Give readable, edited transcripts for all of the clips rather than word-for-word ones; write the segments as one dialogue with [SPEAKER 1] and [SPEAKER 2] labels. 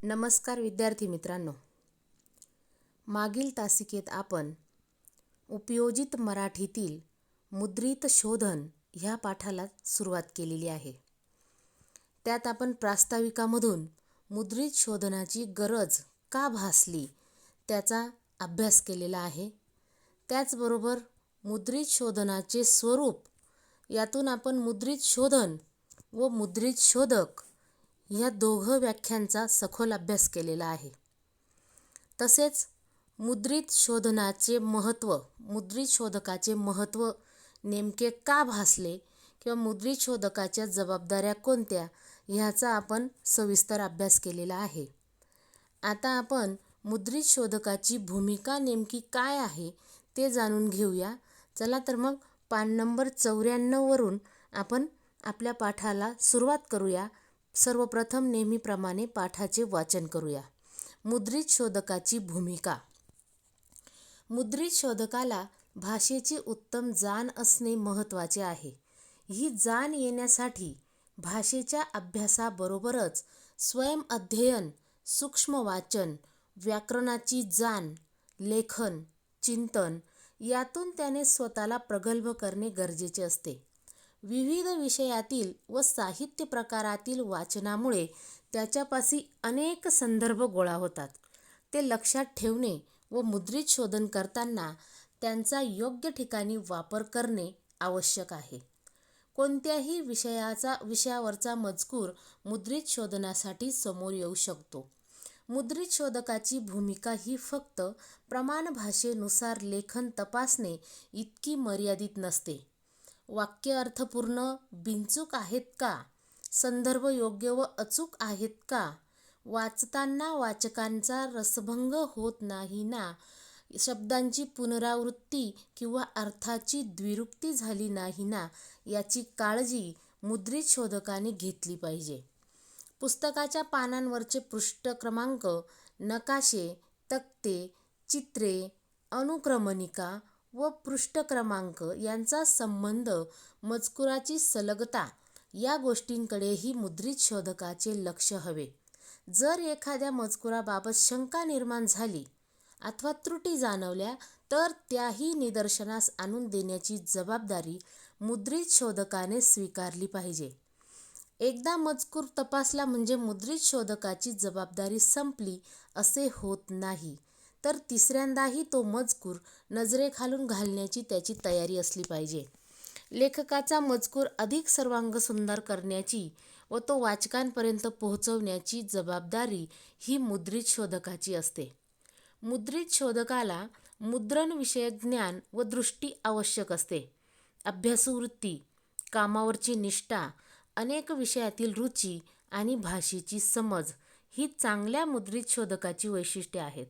[SPEAKER 1] नमस्कार विद्यार्थी मित्रांनो, मागील तासिकेत आपण उपयोजित मराठीतील मुद्रित शोधन ह्या पाठाला सुरुवात केलेली आहे. त्यात आपण प्रास्ताविकामधून मुद्रित शोधनाची गरज का भासली त्याचा अभ्यास केलेला आहे. त्याचबरोबर मुद्रित शोधनाचे स्वरूप, यातून आपण मुद्रित शोधन व मुद्रित शोधक ह्या दोघं व्याख्यांचा सखोल अभ्यास केलेला आहे. तसेच मुद्रित शोधनाचे महत्त्व, मुद्रित शोधकाचे महत्त्व नेमके का भासले किंवा मुद्रित शोधकाच्या जबाबदाऱ्या कोणत्या ह्याचा आपण सविस्तर अभ्यास केलेला आहे. आता आपण मुद्रित शोधकाची भूमिका नेमकी काय आहे ते जाणून घेऊया. चला तर मग पान नंबर 94 वरून आपण आपल्या पाठाला सुरुवात करूया. सर्वप्रथम नेहमीप्रमाणे पाठाचे वाचन करूया. मुद्रित शोधकाची भूमिका. मुद्रित शोधकाला भाषेची उत्तम जाण असणे महत्त्वाचे आहे. ही जाण येण्यासाठी भाषेच्या अभ्यासाबरोबरच स्वयंअध्ययन, सूक्ष्म वाचन, व्याकरणाची जाण, लेखन, चिंतन यातून त्याने स्वतःला प्रगल्भ करणे गरजेचे असते. विविध विषयातील व साहित्य प्रकारातील वाचनामुळे त्याच्यापाशी अनेक संदर्भ गोळा होतात. ते लक्षात ठेवणे व मुद्रित शोधन करताना त्यांचा योग्य ठिकाणी वापर करणे आवश्यक आहे. कोणत्याही विषयावरचा मजकूर मुद्रित शोधनासाठी समोर येऊ शकतो. मुद्रित शोधकाची भूमिका ही फक्त प्रमाण भाषेनुसार लेखन तपासणे इतकी मर्यादित नसते. वाक्य अर्थपूर्ण, बिनचूक आहेत का, संदर्भ योग्य व अचूक आहेत का, वाचताना वाचकांचा रसभंग होत नाही ना, शब्दांची पुनरावृत्ती किंवा अर्थाची द्विरुक्ती झाली नाही ना याची काळजी मुद्रित शोधकाने घेतली पाहिजे. पुस्तकाच्या पानांवरचे पृष्ठ क्रमांक, नकाशे, तक्ते, चित्रे, अनुक्रमणिका व पृष्ठ क्रमांक यांचा संबंध, मजकुराची सलगता या गोष्टींकडेही मुद्रित शोधकाचे लक्ष हवे. जर एखाद्या मजकुराबाबत शंका निर्माण झाली अथवा त्रुटी जाणवल्या तर त्याही निदर्शनास आणून देण्याची जबाबदारी मुद्रित शोधकाने स्वीकारली पाहिजे. एकदा मजकूर तपासला म्हणजे मुद्रित शोधकाची जबाबदारी संपली असे होत नाही, तर तिसऱ्यांदाही तो मजकूर नजरेखालून घालण्याची त्याची तयारी असली पाहिजे. लेखकाचा मजकूर अधिक सर्वांगसुंदर करण्याची व तो वाचकांपर्यंत पोहोचवण्याची जबाबदारी ही मुद्रित शोधकाची असते. मुद्रित शोधकाला मुद्रणविषयक ज्ञान व दृष्टी आवश्यक असते. अभ्यासवृत्ती, कामावरची निष्ठा, अनेक विषयातील रुची आणि भाषेची समज ही चांगल्या मुद्रित शोधकाची वैशिष्ट्ये आहेत.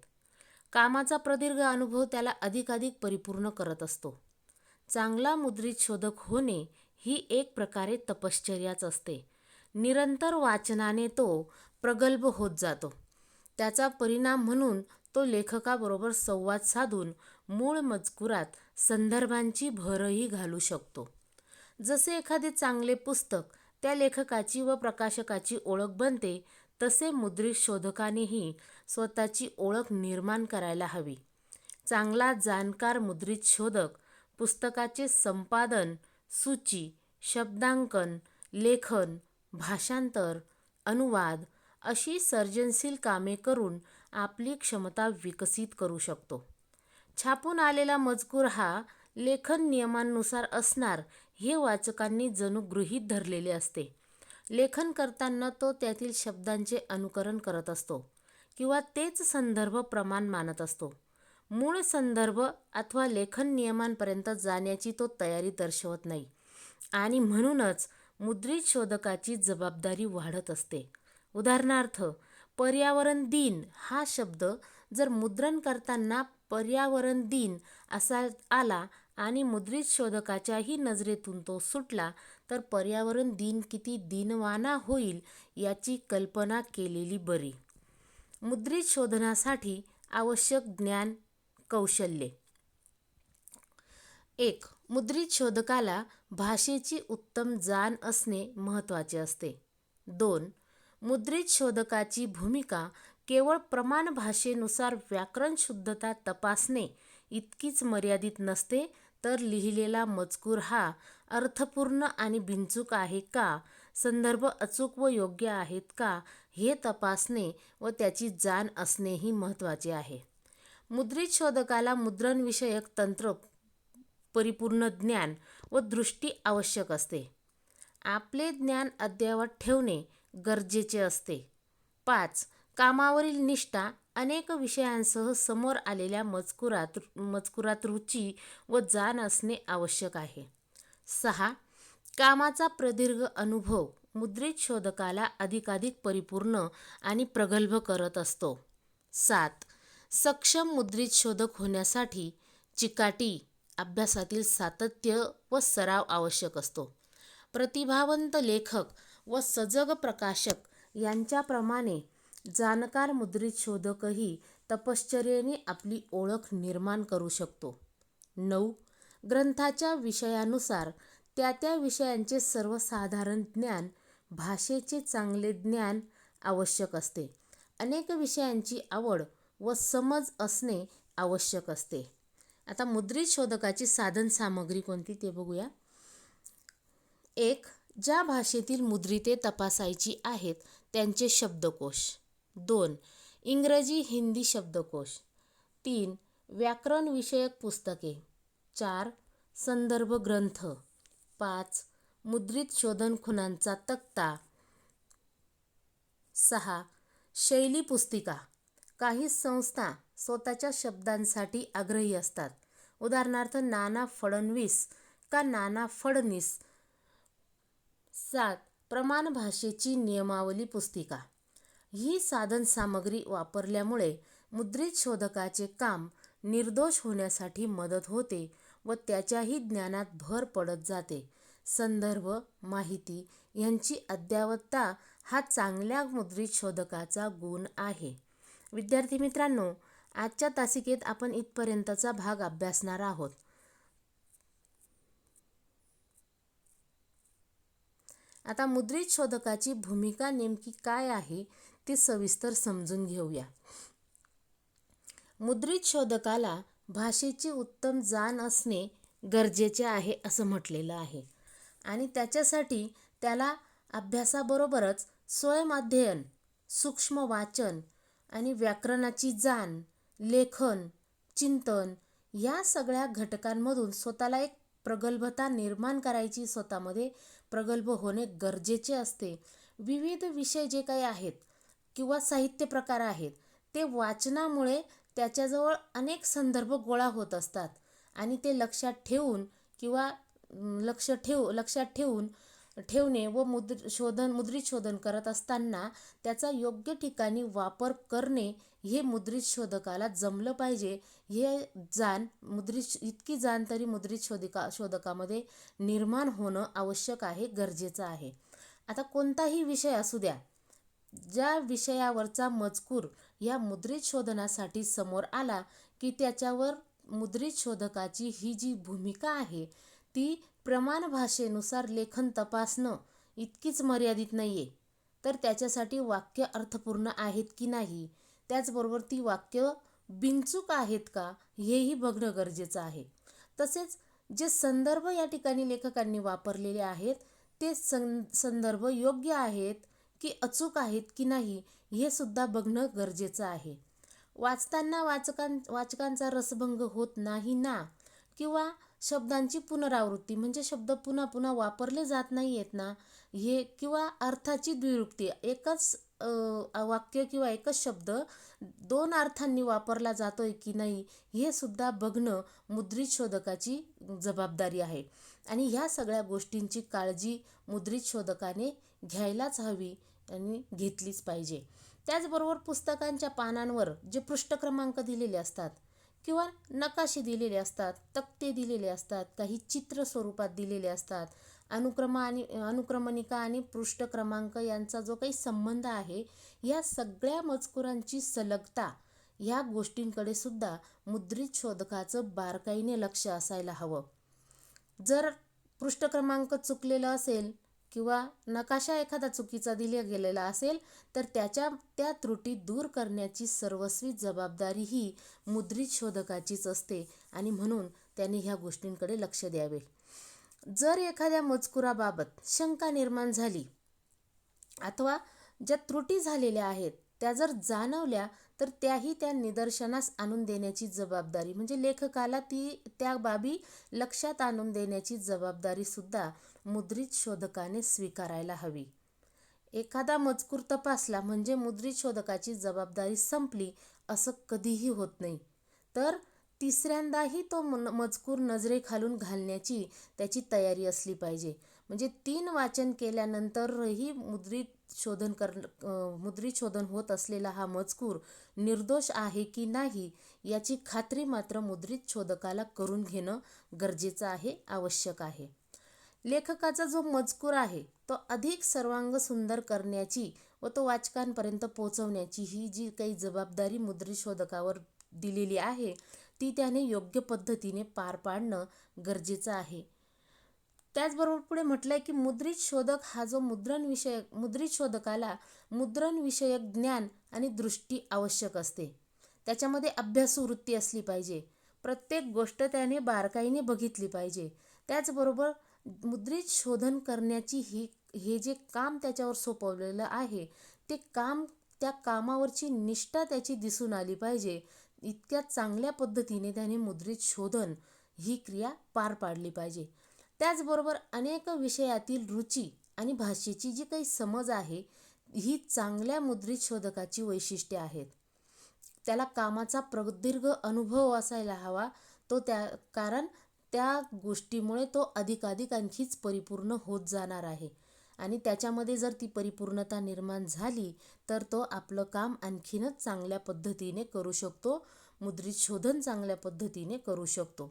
[SPEAKER 1] कामाचा प्रदीर्घ अनुभव त्याला अधिकाधिक परिपूर्ण करत असतो. चांगला मुद्रित शोधक होणे ही एक प्रकारे तपश्चर्याच असते. निरंतर वाचनाने तो प्रगल्भ होत जातो. त्याचा परिणाम म्हणून तो लेखकाबरोबर संवाद साधून मूळ मजकुरात संदर्भांची भरही घालू शकतो. जसे एखादे चांगले पुस्तक त्या लेखकाची व प्रकाशकाची ओळख बनते, तसे मुद्रित शोधकानेही स्वतःची ओळख निर्माण करायला हवी. चांगला जाणकार मुद्रित शोधक पुस्तकाचे संपादन, सूची, शब्दांकन, लेखन, भाषांतर, अनुवाद अशी सर्जनशील कामे करून आपली क्षमता विकसित करू शकतो. छापून आलेला मजकूर हा लेखन नियमांनुसार असणार हे वाचकांनी जणू गृहीत धरलेले असते. लेखन करताना तो त्यातील शब्दांचे अनुकरण करत असतो किंवा तेच संदर्भ प्रमाण मानत असतो. मूळ संदर्भ अथवा लेखन नियमांपर्यंत जाण्याची तो तयारी दर्शवत नाही आणि म्हणूनच मुद्रित शोधकाची जबाबदारी वाढत असते. उदाहरणार्थ, पर्यावरण दिन हा शब्द जर मुद्रण करताना पर्यावरण दिन असा आला आणि मुद्रित शोधकाच्याही नजरेतून तो सुटला तर पर्यावरण दिन किती दिनवाना होईल याची कल्पना केलेली बरी. मुद्रित शोधनासाठी आवश्यक ज्ञान, कौशल्ये. 1. मुद्रित शोधकाला भाषेची उत्तम जाण असणे महत्त्वाचे असते. 2. मुद्रित शोधकाची भूमिका केवळ प्रमाण भाषेनुसार व्याकरण शुद्धता तपासणे इतकीच मर्यादित नसते, तर लिहिलेला मजकूर हा अर्थपूर्ण आणि बिनचूक आहे का, संदर्भ अचूक व योग्य आहेत का, हे तपासणे व त्याची जाण असणेही महत्त्वाचे आहे. मुद्रित शोधकाला मुद्रणविषयक तंत्र, परिपूर्ण ज्ञान व दृष्टी आवश्यक असते. आपले ज्ञान अद्ययावत ठेवणे गरजेचे असते. 5. कामावरील निष्ठा. अनेक विषयांसह समोर आलेल्या मजकुरात रुची व जाण असणे आवश्यक आहे. 6. कामाचा प्रदीर्घ अनुभव मुद्रित शोधकाला अधिकाधिक परिपूर्ण आणि प्रगल्भ करत असतो. 7. सक्षम मुद्रित शोधक होण्यासाठी चिकाटी, अभ्यासातील सातत्य व सराव आवश्यक असतो. प्रतिभावंत लेखक व सजग प्रकाशक यांच्याप्रमाणे जाणकार मुद्रित शोधकही तपश्चर्येने आपली ओळख निर्माण करू शकतो. 9. ग्रंथाच्या विषयानुसार त्या त्या विषयांचे सर्वसाधारण ज्ञान, भाषेचे चांगले ज्ञान आवश्यक असते. अनेक विषयांची आवड व समज असणे आवश्यक असते. आता मुद्रित शोधकाची साधन सामग्री कोणती ते बघूया. 1. ज्या भाषेतील मुद्रिते तपासायची आहेत त्यांचे शब्दकोश. 2. इंग्रजी हिंदी शब्दकोश. 3. व्याकरण विषयक पुस्तके. 4. संदर्भ ग्रंथ. 5. मुद्रित शोधन खुणांचा तक्ता. 6. शैली पुस्तिका. काही संस्था स्वतःच्या शब्दांसाठी आग्रही असतात. उदाहरणार्थ नाना फडणवीस का नाना फडणीस. 7. प्रमाण भाषेची नियमावली पुस्तिका. ही साधन सामग्री वापरल्यामुळे मुद्रित शोधकाचे काम निर्दोष होण्यासाठी मदत होते व त्याच्याही ज्ञानात भर पडत जाते. संदर्भ, माहिती यांची अद्ययावतता हा चांगल्या मुद्रित शोधकाचा गुण आहे. विद्यार्थी मित्रांनो, आजच्या तासिकेत आपण इथपर्यंतचा भाग अभ्यासणार आहोत. आता मुद्रित शोधकाची भूमिका नेमकी काय आहे ते सविस्तर समजून घेऊया. मुद्रित शोधकाला भाषेची उत्तम जाण असणे गरजेचे आहे असं म्हटलेलं आहे आणि त्याच्यासाठी त्याला अभ्यासाबरोबरच स्वयंअध्ययन, सूक्ष्म वाचन आणि व्याकरणाची जाण, लेखन, चिंतन या सगळ्या घटकांमधून स्वतःला एक प्रगल्भता निर्माण करायची, स्वतःमध्ये प्रगल्भ होणे गरजेचे असते. विविध विषय जे काही आहेत किंवा साहित्य प्रकार आहेत ते वाचनामुळे त्याच्याजवळ अनेक संदर्भ गोळा होत असतात आणि ते लक्षात ठेवून किंवा लक्षात ठेवणे व मुद्रित शोधन करत असताना त्याचा योग्य ठिकाणी वापर करणे हे मुद्रित शोधकाला जमलं पाहिजे. हे जाण इतकी जाण तरी मुद्रित शोधकामध्ये निर्माण होणं आवश्यक आहे, गरजेचं आहे. आता कोणताही विषय असू द्या, ज्या विषयावरचा मजकूर या मुद्रित शोधनासाठी समोर आला की त्याच्यावर मुद्रित शोधकाची ही जी भूमिका आहे ती प्रमाण भाषेनुसार लेखन तपासणं इतकीच मर्यादित नाही आहे, तर त्याच्यासाठी वाक्य अर्थपूर्ण आहेत की नाही, त्याचबरोबर ती वाक्य बिनचूक आहेत का हेही बघणं गरजेचं आहे. तसेच जे संदर्भ या ठिकाणी लेखकांनी वापरलेले आहेत ते संदर्भ योग्य आहेत की अचूक आहेत की नाही हे सुद्धा बघणं गरजेचं आहे. वाचताना वाचकांचा रसभंग होत नाही ना, किंवा शब्दांची पुनरावृत्ती म्हणजे शब्द पुन्हा पुन्हा वापरले जात नाही आहेत ना, हे किंवा अर्थाची द्विरुक्ती, एकच वाक्य किंवा एकच शब्द दोन अर्थांनी वापरला जातोय की नाही हे सुद्धा बघणं मुद्रित शोधकाची जबाबदारी आहे आणि ह्या सगळ्या गोष्टींची काळजी मुद्रित शोधकाने घ्यायलाच हवी आणि घेतलीच पाहिजे. त्याचबरोबर पुस्तकांच्या पानांवर जे पृष्ठ क्रमांक दिलेले असतात किंवा नकाशे दिलेले असतात, तक्ते दिलेले असतात, काही चित्र स्वरूपात दिलेले असतात, अनुक्रमणिका आणि पृष्ठ क्रमांक यांचा जो काही संबंध आहे या सगळ्या मजकुरांची सलगता ह्या गोष्टींकडे सुद्धा मुद्रित शोधकाचं बारकाईने लक्ष असायला हवं. जर पृष्ठ क्रमांक चुकलेला असेल किंवा नकाशा एखादा चुकीचा दिला गेलेला असेल तर त्या त्रुटी दूर करण्याची सर्वस्वी जबाबदारी ही मुद्रित शोधकाचीच असते आणि म्हणून त्याने ह्या गोष्टींकडे लक्ष द्यावे. जर एखाद्या मजकुराबाबत शंका निर्माण झाली अथवा ज्या त्रुटी झालेल्या आहेत त्या जर जाणवल्या तर त्या निदर्शनास आणून देण्याची जबाबदारी म्हणजे लेखकाला त्या बाबी लक्षात आणून देण्याची जबाबदारी सुद्धा मुद्रित शोधकाने स्वीकारायला हवी. एखादा मजकूर तपासला म्हणजे मुद्रित शोधकाची जबाबदारी संपली असं कधीही होत नाही. तर तिसऱ्यांदाही तो मजकूर नजरेखालून घालण्याची त्याची तयारी असली पाहिजे. म्हणजे 3 वाचन केल्यानंतरही मुद्रित शोधन होत असलेला हा मजकूर निर्दोष आहे की नाही याची खात्री मात्र मुद्रित शोधकाला करून घेणं गरजेचं आहे, आवश्यक आहे. लेखकाचा जो मजकूर आहे तो अधिक सर्वांग सुंदर करण्याची व तो वाचकांपर्यंत पोहोचवण्याची ही जी काही जबाबदारी मुद्रित शोधकावर दिलेली आहे ती त्याने योग्य पद्धतीने पार पाडणं गरजेचं आहे. त्याचबरोबर पुढे म्हटलंय की मुद्रित शोधक हा जो मुद्रित शोधकाला मुद्रण विषयक ज्ञान आणि दृष्टी आवश्यक असते. त्याच्यामध्ये अभ्यासू वृत्ती असली पाहिजे. प्रत्येक गोष्ट त्याने बारकाईने बघितली पाहिजे. त्याचबरोबर मुद्रित शोधन करण्याची हे जे काम त्याच्यावर सोपवलेलं आहे ते काम, त्या कामावरची निष्ठा त्याची दिसून आली पाहिजे. इतक्या चांगल्या पद्धतीने त्याने मुद्रित शोधन ही क्रिया पार पाडली पाहिजे. त्याचबरोबर अनेक विषयातील रुची आणि भाषेची जी काही समज आहे ही चांगल्या मुद्रित शोधकाची वैशिष्ट्ये आहेत. त्याला कामाचा प्रदीर्घ अनुभव असायला हवा कारण त्या गोष्टीमुळे तो अधिकाधिक आणखीच परिपूर्ण होत जाणार आहे आणि त्याच्यामध्ये जर ती परिपूर्णता निर्माण झाली तर तो आपलं काम आणखीनच चांगल्या पद्धतीने करू शकतो, मुद्रित शोधन चांगल्या पद्धतीने करू शकतो.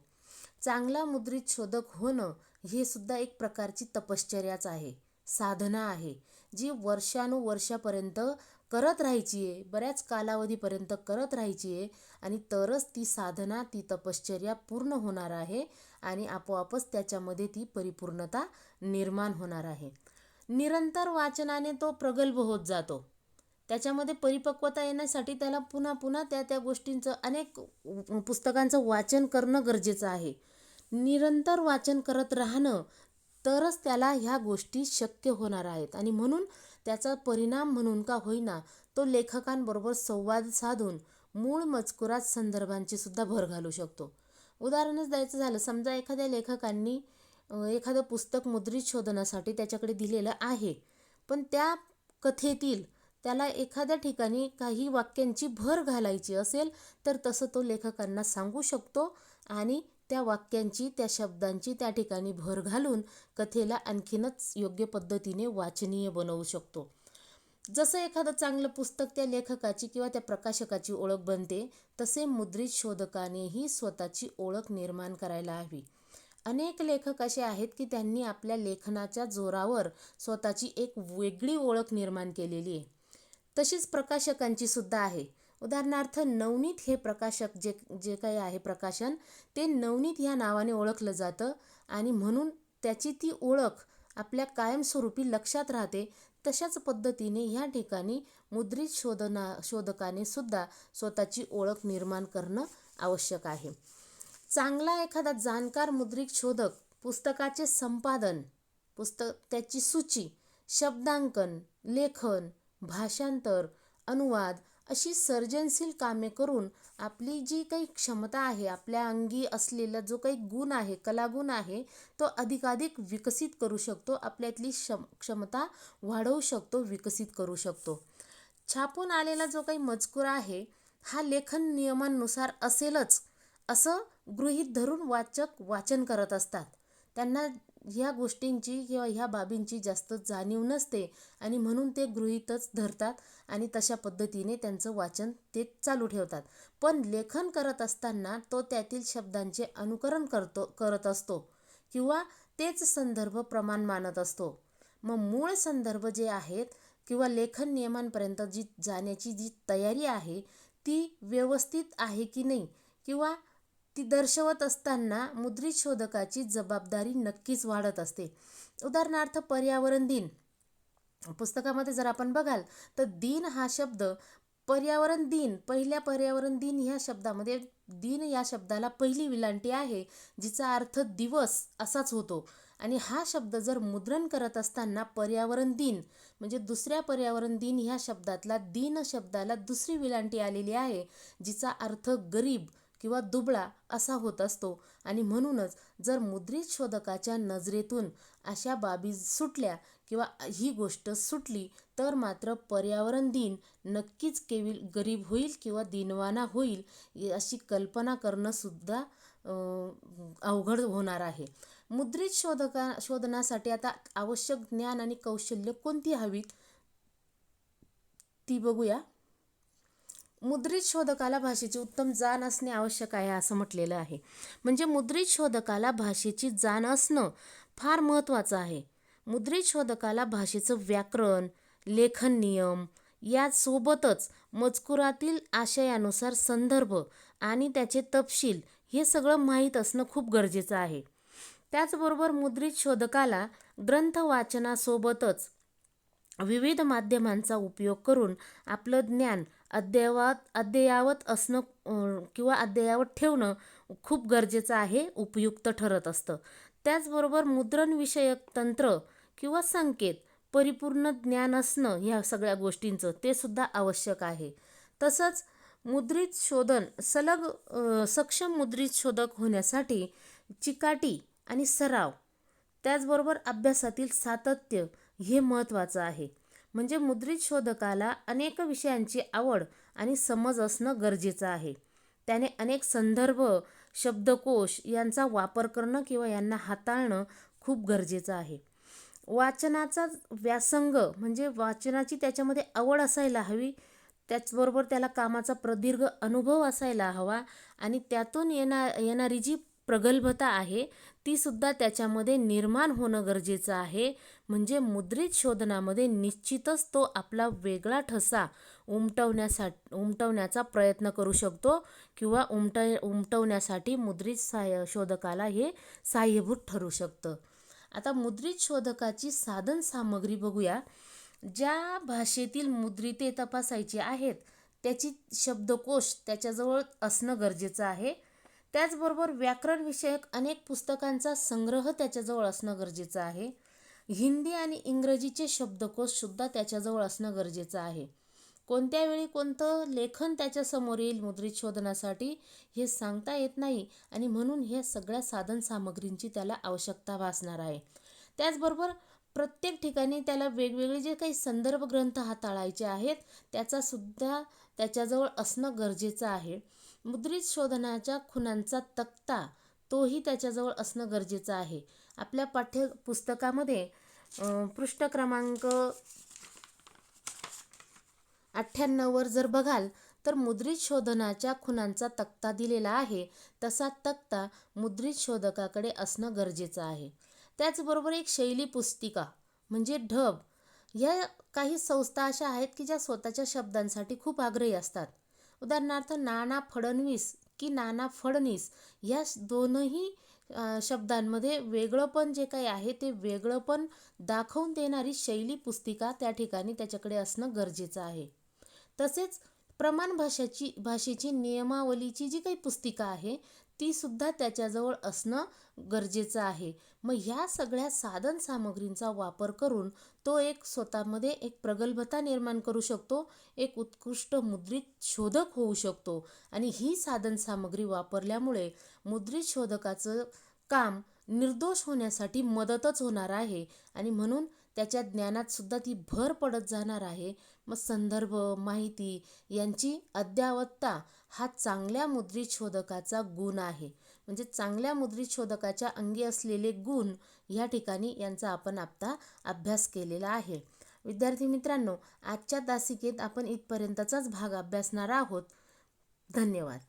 [SPEAKER 1] चांगला मुद्रित शोधक होणं हे सुद्धा एक प्रकारची तपश्चर्याच आहे, साधना आहे, जी वर्षानुवर्षापर्यंत करत राहायची आहे, बऱ्याच कालावधीपर्यंत करत राहायची आहे आणि तरच ती साधना, ती तपश्चर्या पूर्ण होणार आहे आणि आपोआपच त्याच्यामध्ये ती परिपूर्णता निर्माण होणार आहे. निरंतर वाचनाने तो प्रगल्भ होत जातो. त्याच्यामध्ये परिपक्वता येण्यासाठी त्याला पुन्हा पुन्हा त्या गोष्टींचं, अनेक पुस्तकांचं वाचन करणं गरजेचं आहे. निरंतर वाचन करत राहणं तरच त्याला ह्या गोष्टी शक्य होणार आहेत आणि म्हणून त्याचा परिणाम म्हणून का होईना तो लेखकांबरोबर संवाद साधून मूळ मजकुरात संदर्भांची सुद्धा भर घालू शकतो. उदाहरणच द्यायचं झालं, समजा एखाद्या लेखकांनी एखादं पुस्तक मुद्रित शोधनासाठी त्याच्याकडे दिलेलं आहे, पण त्या कथेतील त्याला एखाद्या ठिकाणी काही वाक्यांची भर घालायची असेल तर तसं तो लेखकांना सांगू शकतो आणि त्या वाक्यांची, त्या शब्दांची त्या ठिकाणी भर घालून कथेला आणखीनच योग्य पद्धतीने वाचनीय बनवू शकतो. जसं एखादं चांगलं पुस्तक त्या लेखकाची किंवा त्या प्रकाशकाची ओळख बनते, तसे मुद्रित शोधकानेही स्वतःची ओळख निर्माण करायला हवी. अनेक लेखक असे आहेत की त्यांनी आपल्या लेखनाच्या जोरावर स्वतःची एक वेगळी ओळख निर्माण केलेली आहे. तशीच प्रकाशकांची सुद्धा आहे. उदाहरणार्थ नवनीत हे प्रकाशक जे काही आहे प्रकाशन, ते नवनीत ह्या नावाने ओळखलं जातं आणि म्हणून त्याची ती ओळख आपल्या कायमस्वरूपी लक्षात राहते. तशाच पद्धतीने ह्या ठिकाणी मुद्रित शोधकाने सुद्धा स्वतःची ओळख निर्माण करणं आवश्यक आहे. चांगला एखादा जाणकार मुद्रित शोधक पुस्तकाचे संपादन, त्याची सूची, शब्दांकन, लेखन, भाषांतर, अनुवाद अशी सर्जनशील कामे करून आपली जी काही क्षमता आहे, आपल्या अंगी असलेला जो काही गुण आहे, कलागुण आहे, तो अधिकाधिक विकसित करू शकतो. आपल्यातली क्षमता वाढवू शकतो, विकसित करू शकतो. छापून आलेला जो काही मजकूर आहे हा लेखन नियमांनुसार असेलच असं गृहीत धरून वाचक वाचन करत असतात. त्यांना ह्या गोष्टींची किंवा ह्या बाबींची जास्त जाणीव नसते आणि म्हणून ते गृहीतच धरतात आणि तशा पद्धतीने त्यांचं वाचन ते चालू ठेवतात. पण लेखन करत असताना तो त्यातील शब्दांचे अनुकरण करत असतो किंवा तेच संदर्भ प्रमाण मानत असतो. मग मूळ संदर्भ जे आहेत किंवा लेखन नियमांपर्यंत जाण्याची जी तयारी आहे ती व्यवस्थित आहे की नाही किंवा ती दर्शवत असताना मुद्रित शोधकाची जबाबदारी नक्कीच वाढत असते. उदाहरणार्थ पर्यावरण दिन पुस्तकामध्ये जर आपण बघाल तर दिन हा शब्द पर्यावरण दिन, पहिल्या पर्यावरण दिन ह्या शब्दामध्ये दिन या शब्दाला पहिली विलांटी आहे, जिचा अर्थ दिवस असाच होतो. आणि हा शब्द जर मुद्रण करत असताना पर्यावरण दिन म्हणजे दुसऱ्या पर्यावरण दिन ह्या शब्दातला दिन शब्दाला दुसरी विलांटी आलेली आहे, जिचा अर्थ गरीब किंवा दुबळा असा होत असतो. आणि म्हणूनच जर मुद्रित शोधकाच्या नजरेतून अशा बाबी सुटल्या किंवा ही गोष्ट सुटली तर मात्र पर्यावरण दिन नक्कीच केवळ गरीब होईल किंवा दिनवाना होईल अशी कल्पना करणं सुद्धा अवघड होणार आहे. मुद्रित शोधनासाठी आता आवश्यक ज्ञान आणि कौशल्य कोणती हवीत ती बघूया. मुद्रित शोधकाला भाषेची उत्तम जाण असणे आवश्यक आहे असं म्हटलेलं आहे. म्हणजे मुद्रित शोधकाला भाषेची जाण असणं फार महत्त्वाचं आहे. मुद्रित शोधकाला भाषेचं व्याकरण, लेखन नियम यासोबतच मजकुरातील आशयानुसार संदर्भ आणि त्याचे तपशील हे सगळं माहीत असणं खूप गरजेचं आहे. त्याचबरोबर मुद्रित शोधकाला ग्रंथ वाचनासोबतच विविध माध्यमांचा उपयोग करून आपलं ज्ञान अद्ययावत असणं किंवा अद्ययावत ठेवणं खूप गरजेचं आहे, उपयुक्त ठरत असतं. त्याचबरोबर मुद्रणविषयक तंत्र किंवा संकेत परिपूर्ण ज्ञान असणं ह्या सगळ्या गोष्टींचं ते सुद्धा आवश्यक आहे. तसंच मुद्रित शोधन सक्षम मुद्रित शोधक होण्यासाठी चिकाटी आणि सराव त्याचबरोबर अभ्यासातील सातत्य हे महत्त्वाचं आहे. म्हणजे मुद्रित शोधकाला अनेक विषयांची आवड आणि समज असणं गरजेचं आहे. त्याने अनेक संदर्भ, शब्दकोश यांचा वापर करणं किंवा यांना हाताळणं खूप गरजेचं आहे. वाचनाचा व्यासंग म्हणजे वाचनाची त्याच्यामध्ये आवड असायला हवी. त्याचबरोबर त्याला कामाचा प्रदीर्घ अनुभव असायला हवा आणि त्यातून येणारी जी प्रगल्भता आहे ती सुद्धा त्याच्यामध्ये निर्माण होणं गरजेचं आहे. म्हणजे मुद्रित शोधनामध्ये निश्चितच तो आपला वेगळा ठसा उमटवण्याचा प्रयत्न करू शकतो किंवा उमटवण्यासाठी मुद्रित शोधकाला हे सहाय्यभूत ठरू शकतं. आता मुद्रित शोधकाची साधन सामग्री बघूया. ज्या भाषेतील मुद्रिते तपासायची आहेत त्याची शब्दकोश त्याच्याजवळ असणं गरजेचं आहे. त्याचबरोबर व्याकरण विषयक अनेक पुस्तकांचा संग्रह त्याच्याजवळ असणं गरजेचं आहे. हिंदी आणि इंग्रजीचे शब्दकोश सुद्धा त्याच्याजवळ असणं गरजेचं आहे. कोणत्या वेळी कोणतं लेखन त्याच्यासमोर येईल मुद्रित शोधनासाठी हे सांगता येत नाही आणि म्हणून हे सगळ्या साधन सामग्रींची त्याला आवश्यकता भासणार आहे. त्याचबरोबर प्रत्येक ठिकाणी त्याला वेगवेगळे जे काही संदर्भ ग्रंथ हाताळायचे आहेत त्याचा सुद्धा त्याच्याजवळ असणं गरजेचं आहे. मुद्रित शोधनाच्या खुणांचा तक्ता तोही त्याच्याजवळ असणं गरजेचं आहे. आपल्या पाठ्यपुस्तकामध्ये पृष्ठ क्रमांक 98 जर बघाल तर मुद्रित शोधनाच्या खुणांचा तक्ता दिलेला आहे. तसा तक्ता मुद्रित शोधकाकडे असणं गरजेचं आहे. त्याचबरोबर एक शैली पुस्तिका म्हणजे ढब ह्या काही संस्था अशा आहेत की ज्या स्वतःच्या शब्दांसाठी खूप आग्रही असतात. उदाहरणार्थ नाना फडणवीस की नाना फडणीस या दोनही शब्दांमध्ये वेगळंपण जे काही आहे ते वेगळंपण दाखवून देणारी शैली पुस्तिका त्या ठिकाणी त्याच्याकडे असणं गरजेचं आहे. तसेच प्रमाण भाषेची नियमावलीची जी काही पुस्तिका आहे ती सुद्धा त्याच्याजवळ असणं गरजेचं आहे. मग ह्या सगळ्या साधन सामग्रींचा वापर करून तो एक स्वतःमध्ये एक प्रगल्भता निर्माण करू शकतो, एक उत्कृष्ट मुद्रित शोधक होऊ शकतो. आणि ही साधन सामग्री वापरल्यामुळे मुद्रित शोधकाचं काम निर्दोष होण्यासाठी मदतच होणार आहे आणि म्हणून त्याच्या ज्ञानात सुद्धा ती भर पडत जाणार आहे. मग संदर्भ, माहिती यांची अद्ययावतता हा चांगल्या मुद्रित शोधकाचा गुण आहे. म्हणजे चांगल्या मुद्रित शोधकाच्या अंगी असलेले गुण या ठिकाणी यांचा आपण आता अभ्यास केलेला आहे. विद्यार्थी मित्रांनो, आजच्या तासिकेत आपण इथपर्यंतचाच भाग अभ्यासणार आहोत. धन्यवाद.